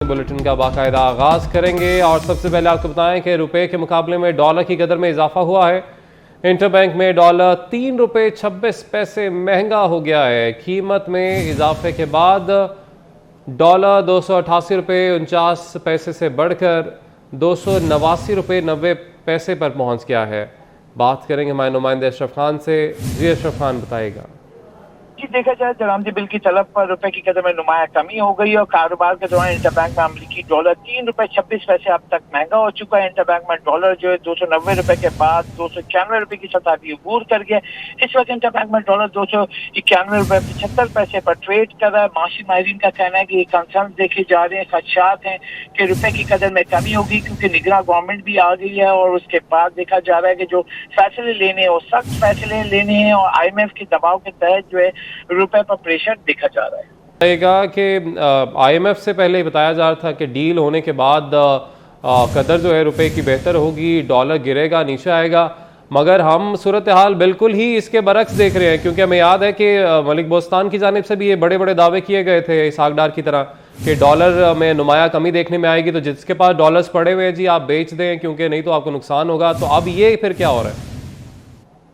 Bulletin का बाकायदा आगाज करेंगे और सबसे पहले आपको बताएं कि रुपए के मुकाबले में डॉलर की कदर में इजाफा हुआ है। इंटरबैंक में डॉलर 3 रुपए 26 पैसे महंगा हो गया है। कीमत में इजाफे के बाद डॉलर 288 रुपए 49 पैसे से बढ़कर 289 रुपए 90 पैसे पर पहुंच गया है। बात करेंगे हमारे नुमाइंदे अशरफ खान से। जी अशरफ खान बताइएगा। जी देखा जाए जरामती बिल की तलब पर रुपए की कदर में नुमाया कमी हो गई और कारोबार के दौरान इंटरबैंक में अमरीकी डॉलर 3 रुपए 26 पैसे अब तक महंगा हो चुका है। इंटरबैंक में डॉलर जो है 290 रुपए के बाद 291 रुपए की सतह भी अबूर कर गया। इस वक्त इंटरबैंक में डॉलर 291 रुपए 75 पैसे पर ट्रेड कर रहा है। माशी माहिरीन का कहना है कि ये कंसर्न देखे जा रहे हैं, खदशात हैं कि रुपए की कदर में कमी होगी क्योंकि निगरान गवर्नमेंट भी आ गई है और उसके बाद देखा जा रहा है कि जो फैसले लेने हैं वो सख्त फैसले लेने हैं और IMF के दबाव के तहत जो है रुपए पर प्रेशर देखा जा रहा है। रहेगा कि IMF से पहले बताया जा रहा था कि डील होने के बाद कदर जो है रुपए की बेहतर होगी, डॉलर गिरेगा, नीचे आएगा, मगर हम सूरत हाल बिल्कुल ही इसके बरक्स देख रहे हैं। क्योंकि हमें याद है कि मलिक बोस्तान की जानिब से भी ये बड़े बड़े दावे किए गए थे इसहाक डार की तरह कि डॉलर में नुमाया कमी देखने में आएगी, तो जिसके पास डॉलर्स पड़े हुए हैं जी आप बेच दें क्योंकि नहीं तो आपको नुकसान होगा। तो अब ये फिर क्या हो रहा है?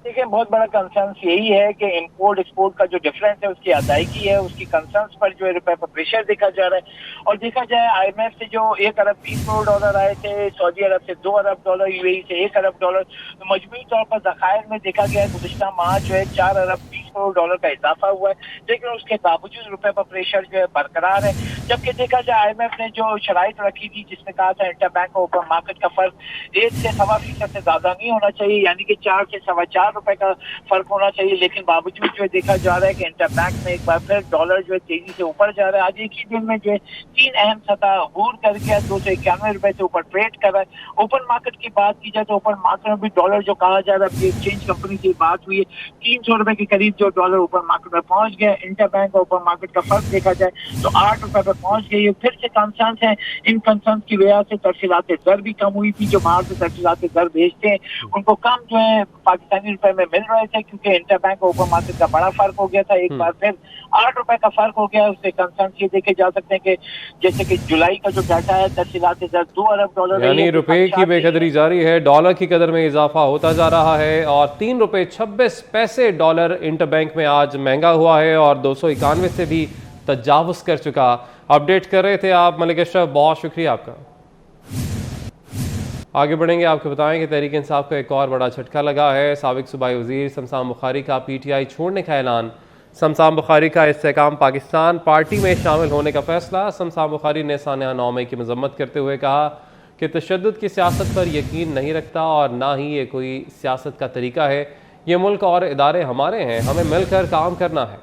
देखिए बहुत बड़ा कंसर्न यही है कि इंपोर्ट एक्सपोर्ट का जो डिफरेंस है उसकी अदायगी है, उसकी कंसर्न्स पर जो है रुपए पर प्रेशर देखा जा रहा है। और देखा जाए IMF से जो 1 अरब 20 करोड़ डॉलर आए थे, सऊदी अरब से 2 अरब डॉलर, UAE से 1 अरब डॉलर, तो मजमूई तौर पर ज़खायर में देखा गया है गुज़िश्ता माह जो है 4 अरब 20 करोड़ डॉलर का इजाफा हुआ है, लेकिन उसके बावजूद रुपए पर प्रेशर जो है बरकरार है। जबकि देखा जाए IMF ने जो शराइत रखी थी जिसमें कहा था इंटरबैंक और ओपन मार्केट का फर्क 1 से 1.25% से ज्यादा नहीं होना चाहिए, यानी कि 4 से 4.25 रुपए का फर्क होना चाहिए, लेकिन बावजूद जो है देखा जा रहा है कि इंटरबैंक में एक बार फिर डॉलर जो है तेजी से ऊपर जा रहा है। आज एक ही दिन में जो है 3 अहम सतह अबूर कर गया, 291 रुपए से ऊपर ट्रेड कर रहा है। ओपन मार्केट की बात की जाए तो ओपन मार्केट में भी डॉलर जो कहा जा रहा है, एक्सचेंज कंपनी से बात हुई है, 300 रुपए के करीब जो डॉलर ओपन मार्केट में पहुंच गया। इंटरबैंक और ओपन मार्केट का फर्क देखा जाए तो 8 रुपए पे पहुंच गई है। फिर से कंसर्न है, इन कंसर्न की वजह से तरसीलात दर भी कम हुई थी। जो बाहर से तरसीलात दर भेजते हैं उनको कम जो है पाकिस्तानी रुपए में मिल रहे थे क्योंकि इंटरबैंक और ओपन मार्केट का बड़ा फर्क हो गया था। एक बार फिर 8 रुपए का फर्क हो गया। उससे कंसर्न ये देखे जा सकते हैं कि जैसे कि जुलाई का जो डाटा है तरसीलात दर 2 अरब डॉलर, यानी रुपए की बेकदरी जारी है, डॉलर की कदर में इजाफा होता जा रहा है और 3 रुपए 26 पैसे डॉलर इंटरबैंक में आज महंगा हुआ है और 291 से भी तजावुज कर चुका। अपडेट कर रहे थे आप मलिक अशरफ, बहुत शुक्रिया आपका। आगे बढ़ेंगे, आपको बताएं कि तहरीक इंसाफ का एक और बड़ा झटका लगा है। साबिक सूबाई वजीर शमशान बुखारी का PTI छोड़ने का ऐलान। शमशान बुखारी का इस्तेहकाम पाकिस्तान पार्टी में शामिल होने का फैसला। शमशान बुखारी ने सानिया 9 मई की मजम्मत करते हुए कहा कि तशद्दुद की सियासत पर यकीन नहीं रखता और ना ही ये कोई सियासत का तरीका है। ये मुल्क और इदारे हमारे हैं, हमें मिलकर काम करना है।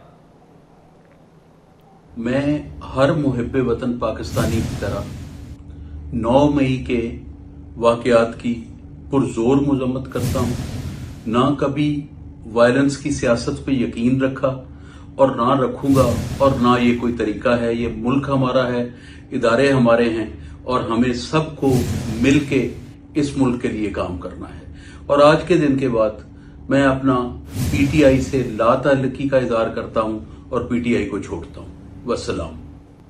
मैं हर मुहिब्बे वतन पाकिस्तानी की तरह 9 मई के वाकयात की पुरजोर मजम्मत करता हूँ। ना कभी वायलेंस की सियासत पे यकीन रखा और ना रखूंगा और ना ये कोई तरीका है। ये मुल्क हमारा है, इदारे हमारे हैं और हमें सबको मिलके इस मुल्क के लिए काम करना है। और आज के दिन के बाद मैं अपना PTI से लाताल्लुकी का इजहार करता हूँ और PTI को छोड़ता हूँ। वस्सलाम।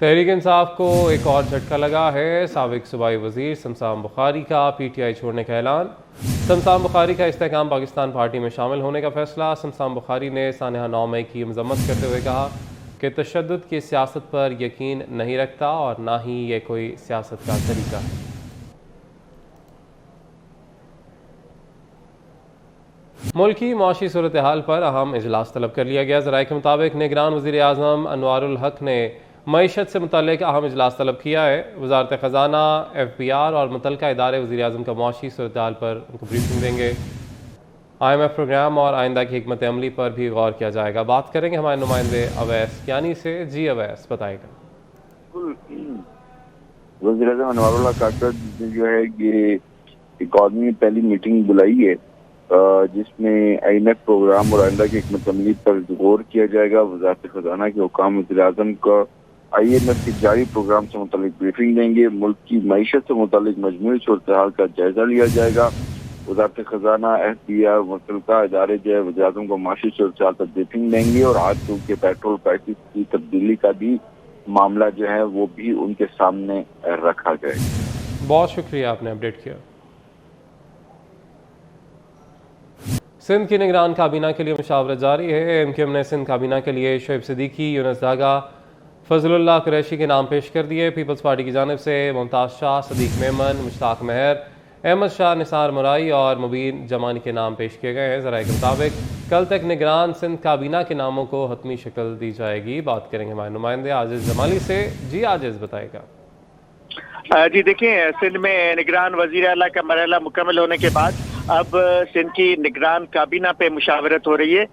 तहरीक इंसाफ को एक और झटका लगा है। साबिक सूबाई वजीर शमशान बुखारी का PTI छोड़ने का ऐलान। शमशान बुखारी का इस्तेहकाम पाकिस्तान पार्टी में शामिल होने का फैसला। शमशान बुखारी ने सानिया 9 मई की मजम्मत करते हुए कहा कि तशद्दुद की सियासत पर यकीन नहीं रखता और ना ही ये कोई सियासत का तरीका है। मुल्की मौशी सूरत हाल पर अहम इजलास तलब कर लिया गया। ज़राए के मुताबिक निगरान वज़ीर आज़म अनवारुल हक ने मईशत से मुतल्लिक़ अहम इजलास तलब किया है। वज़ारत ख़ज़ाना, FBR और मुतल्लिक़ा इदारे वज़ीर आज़म का मौशी सूरत हाल पर उनको ब्रीफिंग देंगे। IMF प्रोग्राम और आइंदा की हिकमत अमली पर भी गौर किया जाएगा। बात करेंगे हमारे नुमाइंदे अवैस यानी से। जी अवैस बताएगा। वज़ीर आज़म अनवारुल हक ने जो है ये इकॉनमी में पहली मीटिंग बुलाई है जिसमें IMF प्रोग्राम और आइंदा की हिकमत अमली पर गौर किया जाएगा। वज़ारत ख़ज़ाना के हुकाम वज़ीर आज़म का IMF के जारी प्रोग्राम से मुतालिक ब्रीफिंग देंगे। मुल्क की मईशत से मुतालिक मजमूई सूरत हाल का जायजा लिया जाएगा। वज़ारत ख़ज़ाना, FBR मुतल्लिक़ा इदारे जो है वज़ीर आज़म को माशी सूरत हाल पर ब्रीफिंग देंगे और आज के पेट्रोल प्राइसेस की तब्दीली का भी मामला जो है वो भी उनके सामने रखा जाए। बहुत शुक्रिया, आपने अपडेट किया। सिंध की निगरान काबीना के लिए मुशावरत जारी है। एमक्यूएम ने सिंध काबीना के लिए शोएब सिद्दीकी, यूनुस दागा, फजलुल्लाह कुरैशी के नाम पेश कर दिए। पीपल्स पार्टी की जानिब से मुमताज शाह, सदीक मेमन, मुश्ताक मेहर, अहमद शाह, निसार मुराई और मुबीन जमानी के नाम पेश किए गए हैं। ज़राए के मुताबिक कल तक निगरान सिंध काबीना के नामों को हतमी शक्ल दी जाएगी। बात करेंगे हमारे नुमाइंदे आजिज जमाली से। जी आजिज, बताएगा। जी देखिए, सिंध में निगरान वजीर आला का मरहला मुकम्मल होने के बाद अब सिंध की निगरान काबीना पे मुशावरत हो रही है।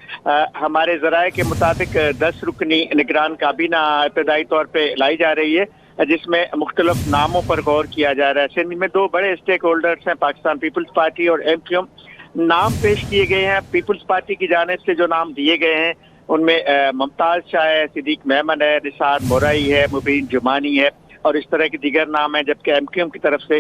हमारे ज़राए के मुताबिक 10 रुकनी निगरान काबीना इब्तदाई तौर पे लाई जा रही है, जिसमें मुख्तलिफ नामों पर गौर किया जा रहा है। सिंध में 2 बड़े स्टेक होल्डर्स हैं, पाकिस्तान पीपल्स पार्टी और एमक्यूएम। नाम पेश किए गए हैं। पीपल्स पार्टी की जानिब से जो नाम दिए गए हैं उनमें मुमताज शाह है, सिद्दीक मेमन है, निसार मुराई है, मुबीन जुमानी है और इस तरह के दीगर नाम हैं। जबकि एमक्यूएम की तरफ से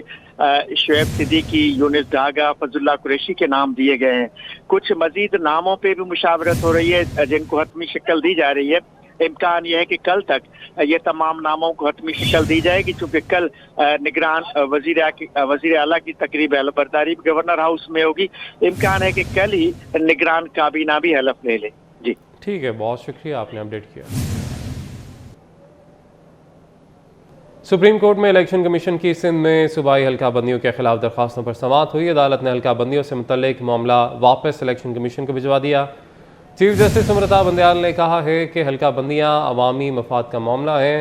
शोएब सिद्दीकी, यूनुस दागा, फजलुल्लाह कुरैशी के नाम दिए गए हैं। कुछ मजीद नामों पे भी मुशावरत हो रही है जिनको हतमी शक्ल दी जा रही है। इम्कान यह है कि कल तक ये तमाम नामों को हतमी शक्ल दी जाएगी, चूँकि कल निगरान वजीर आला की तकरीब हलफबरदारी गवर्नर हाउस में होगी। इम्कान है कि कल ही निगरान काबीना भी हलफ ले ले। जी ठीक है, बहुत शुक्रिया, आपने अपडेट किया। सुप्रीम कोर्ट में इलेक्शन कमीशन की सिंध में सूबाई हल्का बंदियों के खिलाफ दरख्वास्तों पर समाअत हुई। अदालत ने हल्का बंदियों से मुतल्लिक मामला वापस इलेक्शन कमीशन को भिजवा दिया। चीफ जस्टिस अमृता बंदयाल ने कहा है कि हल्का बंदियाँ अवामी मफाद का मामला है।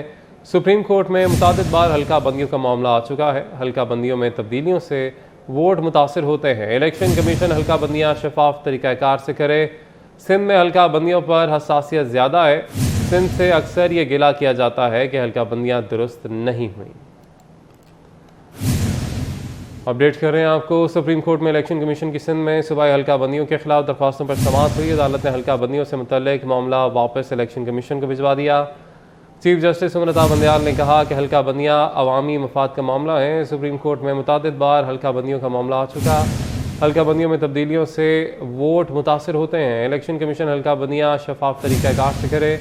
सुप्रीम कोर्ट में मुतादिद बार हल्का बंदियों का मामला आ चुका है। हल्का बंदियों में तब्दीलियों से वोट मुतासर होते हैं। इलेक्शन कमीशन हल्का बंदियाँ शफाफ तरीक़ाकार से करे। सिंध में हल्का बंदियों पर हसासियत ज़्यादा है। सिंध से अक्सर ये गिला किया जाता है कि हल्का बंदियाँ दुरुस्त नहीं हुई। अपडेट कर रहे हैं आपको। सुप्रीम कोर्ट में इलेक्शन कमीशन की सिंध में सूबाई हल्का बंदियों के खिलाफ दरख्वास्तों पर समाअत हुई। अदालत ने हल्का बंदियों से मुतल्लिक मामला वापस इलेक्शन कमीशन को भिजवा दिया। चीफ जस्टिस अमृता बंदयाल ने कहा कि हल्का बंदियाँ अवामी मफाद का मामला है। सुप्रीम कोर्ट में मुतादिद बार हल्का बंदियों का मामला आ चुका। हल्का बंदियों में तब्दीलियों से वोट मुतासर होते हैं। इलेक्शन कमीशन हल्का बंदियाँ शफाफ तरीक़ाकार से करे।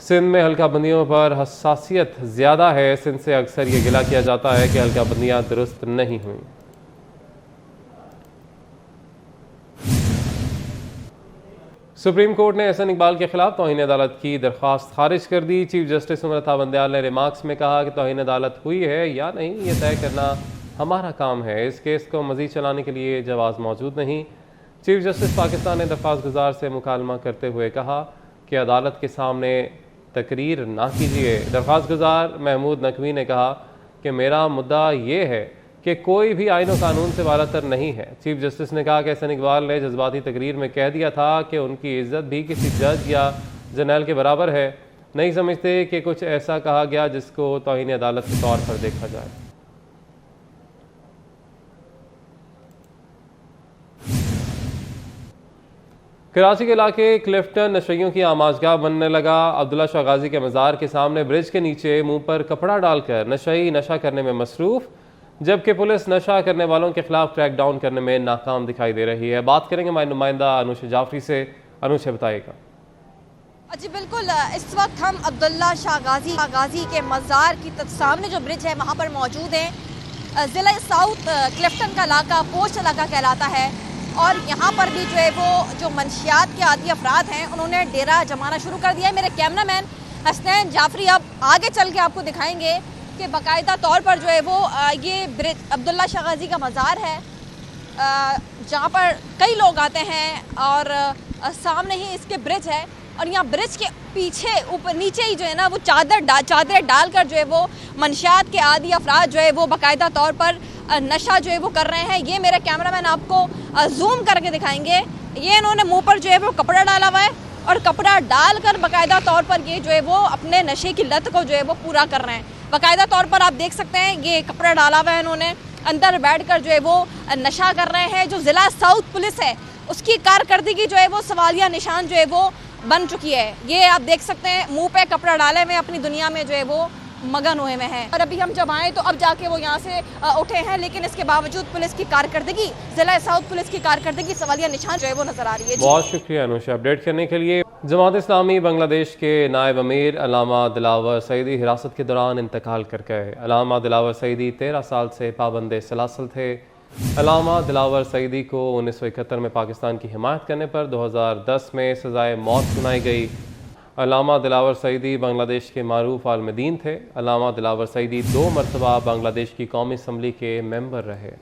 सिंध में हल्का बंदियों पर हसासियत ज़्यादा है। सिंध से अक्सर ये गिला किया जाता है कि हल्का बंदियाँ दुरुस्त नहीं हुई। सुप्रीम कोर्ट ने एहसन इकबाल के खिलाफ तौहीन अदालत की दरख्वास्त खारिज कर दी। चीफ जस्टिस अमृता बंदयाल ने रिमार्क्स में कहा कि तौहीन अदालत हुई है या नहीं ये तय करना हमारा काम है। इस केस को मज़ीद चलाने के लिए जवाज़ मौजूद नहीं। चीफ जस्टिस पाकिस्तान ने दरख्वास्त गुजार से मुकालमा करते हुए कहा कि अदालत के सामने तकरीर ना कीजिए। दरख्वास्त गुजार महमूद नकवी ने कहा कि मेरा मुद्दा ये है कि कोई भी आईन और कानून से वालातर नहीं है। चीफ जस्टिस ने कहा कि एहसन इकबाल ने जज्बाती तकरीर में कह दिया था कि उनकी इज्जत भी किसी जज या जर्नैल के बराबर है। नहीं समझते कि कुछ ऐसा कहा गया जिसको तौहीन अदालत के तौर पर देखा जाए। कराची के इलाके क्लिफ्टन नशइयों की आमाजगाह बनने लगा। अब्दुल्ला शाह गाजी के मज़ार के सामने ब्रिज के नीचे मुंह पर कपड़ा डालकर नशई नशा करने में मसरूफ, जबकि पुलिस नशा करने वालों के खिलाफ क्रैकडाउन करने में नाकाम दिखाई दे रही है। बात करेंगे हमारे नुमाइंदा अनुष जाफरी से। अनुष बताइएगा। जी बिल्कुल, इस वक्त हम अब्दुल्ला शाह गाजी के मज़ार की सामने जो ब्रिज है वहाँ पर मौजूद हैं। ज़िला साउथ क्लिफ्टन का इलाका पोस्ट इलाका कहलाता है और यहाँ पर भी जो है वो जो मंशियात के आदी अफराद हैं उन्होंने डेरा जमाना शुरू कर दिया है। मेरे कैमरामैन हसनैन जाफरी अब आगे चल के आपको दिखाएंगे कि बाकायदा तौर पर जो है वो ये ब्रिज अब्दुल्ला शाह गाजी का मज़ार है जहाँ पर कई लोग आते हैं और सामने ही इसके ब्रिज है और यहाँ ब्रिज के पीछे ऊपर नीचे ही जो है ना वो चादरें डालकर जो है वो मंशियात के आदी अफराद जो है वो बाकायदा तौर पर नशा जो है वो कर रहे हैं। ये मेरे कैमरामैन आपको जूम करके दिखाएंगे। ये इन्होंने मुंह पर जो है वो कपड़ा डाला हुआ है और कपड़ा डालकर बाकायदा तौर पर ये जो है वो अपने नशे की लत को जो है वो पूरा कर रहे हैं। बाकायदा तौर पर आप देख सकते हैं ये कपड़ा डाला हुआ है इन्होंने, अंदर बैठकर जो है वो नशा कर रहे हैं। जो ज़िला साउथ पुलिस है उसकी कारकर्दगी जो है वो सवालिया निशान जो है वो बन चुकी है। ये आप देख सकते हैं मुँह पे कपड़ा डाले हुए अपनी दुनिया में जो है वो मगन हुए में हैं। और अभी हम जब आए तो अब जाके वो यहाँ से उठे हैं, लेकिन इसके बावजूद पुलिस की कारकर्दगी, जिला साउथ पुलिस की कारकर्दगी सवालिया निशान जो है वो नजर आ रही है। बहुत शुक्रिया अनुषा अपडेट करने के लिए। जमात इस्लामी बांग्लादेश के नायब अमीर अल्लामा दिलावर सईदी हिरासत के दौरान इंतकाल कर गए। अल्लामा दिलावर सईदी 13 साल से पाबंद सलासल थे। अल्लामा दिलावर सईदी को 1971 में पाकिस्तान की हिमायत करने पर 2010 में सजाए मौत सुनाई गई। अल्लामा दिलावर सईदी बांग्लादेश के मारूफ आलिम दीन थे। अल्लामा दिलावर सईदी 2 मरतबा बांग्लादेश की कौमी असम्बली के मेंबर रहे।